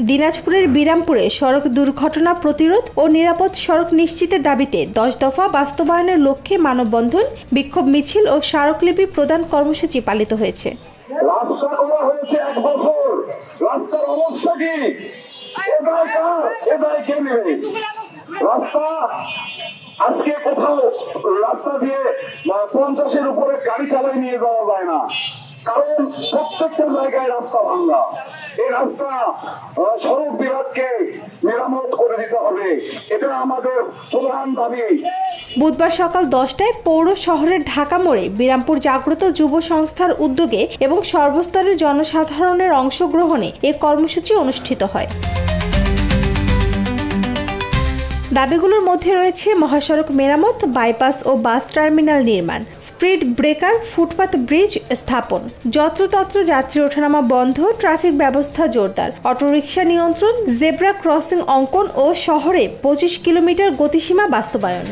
দিনাজপুরের বিরামপুরে সড়ক দুর্ঘটনা প্রতিরোধ ও নিরাপদ সড়ক নিশ্চিতের দাবিতে 10 দফা বাস্তবায়নের লক্ষ্যে মানববন্ধন, বিক্ষোভ মিছিল ও স্মারকলিপি প্রদান কর্মসূচি পালিত হয়েছে। রাস্তা করা হয়েছে 1 বছর, রাস্তার অবস্থা কি? কে নেবে রাস্তা? আজকে কোথাও রাস্তা দিয়ে 50-এর উপরে গাড়ি চালায় নিয়ে যাওয়া যায় না, কারণ প্রত্যেকটা জায়গায় রাস্তা ভাঙা। এই রাস্তা সড়ক বিভাগকে মেরামত করে দিতে হবে, এটা আমাদের প্রধান দাবি। বুধবার সকাল 10টায় পৌর শহরের ঢাকা মোড়ে বিরামপুর জাগ্রত যুব সংস্থার উদ্যোগে এবং সর্বস্তরের জনসাধারণের অংশগ্রহণে এ কর্মসূচি অনুষ্ঠিত হয়। দাবিগুলোর মধ্যে রয়েছে মহাসড়ক মেরামত, বাইপাস ও বাস টার্মিনাল নির্মাণ, স্পিড ব্রেকার, ফুটপাত ব্রিজ স্থাপন, যত্রতত্র যাত্রী ওঠানামা বন্ধ, ট্রাফিক ব্যবস্থা জোরদার, অটোরিকশা নিয়ন্ত্রণ, জেব্রা ক্রসিং অঙ্কন ও শহরে 25 কিলোমিটার গতিসীমা বাস্তবায়ন।